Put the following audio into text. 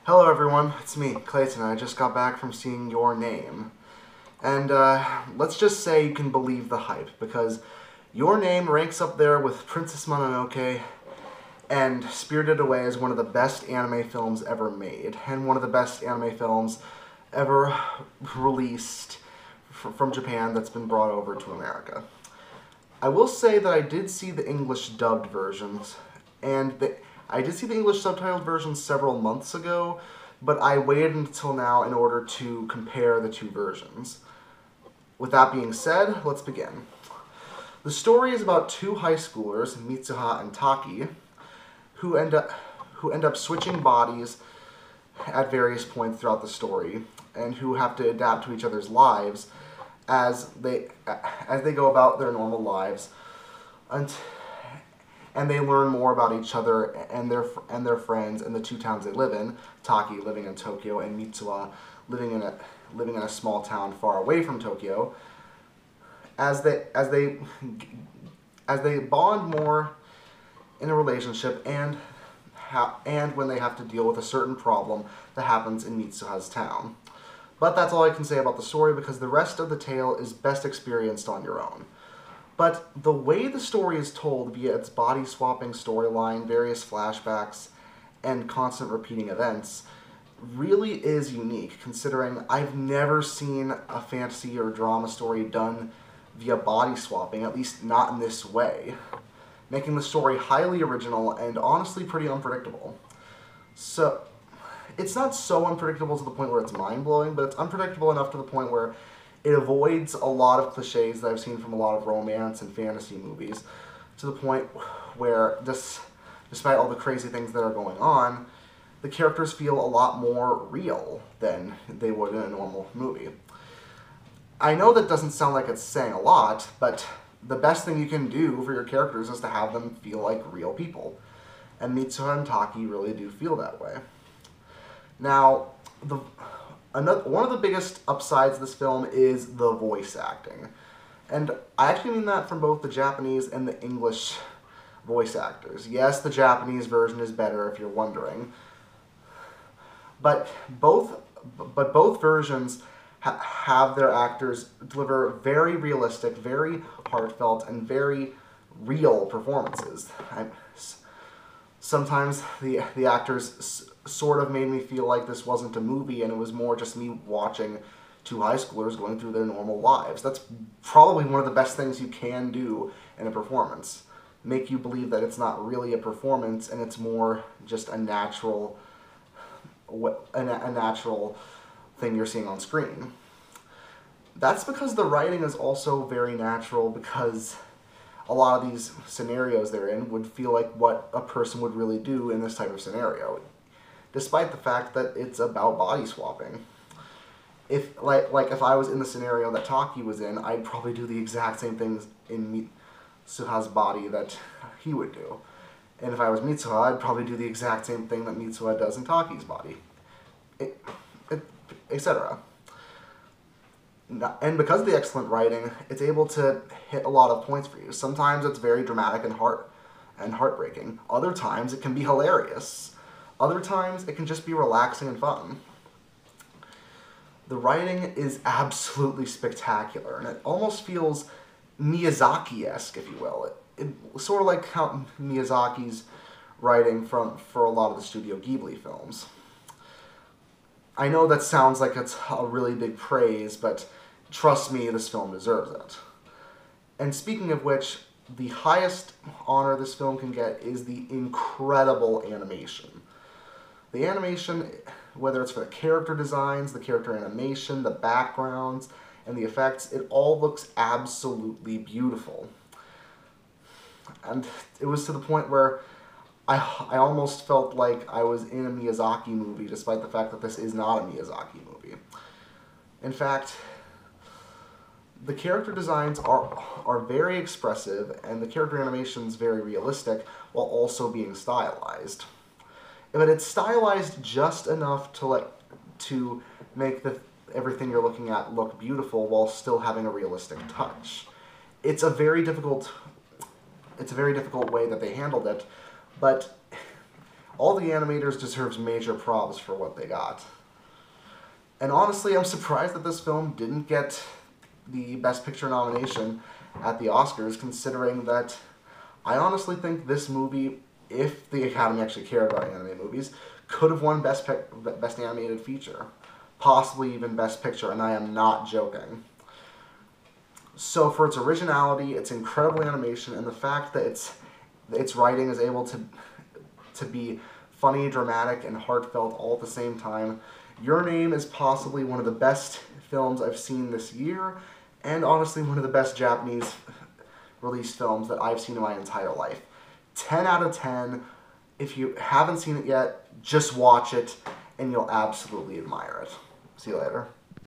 Hello everyone, it's me, Clayton. I just got back from seeing Your Name. And let's just say you can believe the hype, because Your Name ranks up there with Princess Mononoke and Spirited Away as one of the best anime films ever made, and one of the best anime films ever released from Japan that's been brought over to America. I will say that I did see the English dubbed versions, and I did see the English subtitled versions several months ago, but I waited until now in order to compare the two versions. With that being said, let's begin. The story is about two high schoolers, Mitsuha and Taki, who end up switching bodies at various points throughout the story, and who have to adapt to each other's lives as they go about their normal lives, and they learn more about each other and their friends in the two towns they live in. Taki living in Tokyo, and Mitsuha living in a small town far away from Tokyo. As they bond more in a relationship, and when they have to deal with a certain problem that happens in Mitsuha's town. But that's all I can say about the story, because the rest of the tale is best experienced on your own. But the way the story is told via its body-swapping storyline, various flashbacks, and constant repeating events really is unique, considering I've never seen a fantasy or drama story done via body-swapping, at least not in this way, making the story highly original and honestly pretty unpredictable. So, it's not so unpredictable to the point where it's mind-blowing, but it's unpredictable enough to the point where it avoids a lot of cliches that I've seen from a lot of romance and fantasy movies, to the point where, despite all the crazy things that are going on, the characters feel a lot more real than they would in a normal movie. I know that doesn't sound like it's saying a lot, but the best thing you can do for your characters is to have them feel like real people. And Mitsuha and Taki really do feel that way. Now, one of the biggest upsides of this film is the voice acting. And I actually mean that from both the Japanese and the English voice actors. Yes, the Japanese version is better, if you're wondering. But both versions have their actors deliver very realistic, very heartfelt, and very real performances. Sometimes the actors sort of made me feel like this wasn't a movie and it was more just me watching two high schoolers going through their normal lives. That's probably one of the best things you can do in a performance. Make you believe that it's not really a performance and it's more just a natural thing you're seeing on screen. That's because the writing is also very natural, because a lot of these scenarios they're in would feel like what a person would really do in this type of scenario, despite the fact that it's about body swapping. If if I was in the scenario that Taki was in, I'd probably do the exact same things in Mitsuha's body that he would do. And if I was Mitsuha, I'd probably do the exact same thing that Mitsuha does in Taki's body, etc. And because of the excellent writing, it's able to hit a lot of points for you. Sometimes it's very dramatic and heartbreaking. Other times it can be hilarious. Other times it can just be relaxing and fun. The writing is absolutely spectacular, and it almost feels Miyazaki-esque, if you will. It's sort of like how Miyazaki's writing for a lot of the Studio Ghibli films. I know that sounds like it's a really big praise, but trust me, this film deserves it. And speaking of which, the highest honor this film can get is the incredible animation. The animation, whether it's for the character designs, the character animation, the backgrounds, and the effects, it all looks absolutely beautiful. And it was to the point where I almost felt like I was in a Miyazaki movie, despite the fact that this is not a Miyazaki movie. In fact, the character designs are very expressive, and the character animation is very realistic, while also being stylized. But it's stylized just enough to make everything you're looking at look beautiful, while still having a realistic touch. It's a very difficult way that they handled it, but All the animators deserves major props for what they got. And honestly, I'm surprised that this film didn't get the Best Picture nomination at the Oscars, considering that I honestly think this movie, if the Academy actually cared about anime movies, could have won Best Animated Feature. Possibly even Best Picture, and I am not joking. So for its originality, its incredible animation, and the fact that its writing is able to be funny, dramatic, and heartfelt all at the same time, Your Name is possibly one of the best films I've seen this year, and honestly one of the best Japanese released films that I've seen in my entire life. 10 out of 10. If you haven't seen it yet, just watch it, and you'll absolutely admire it. See you later.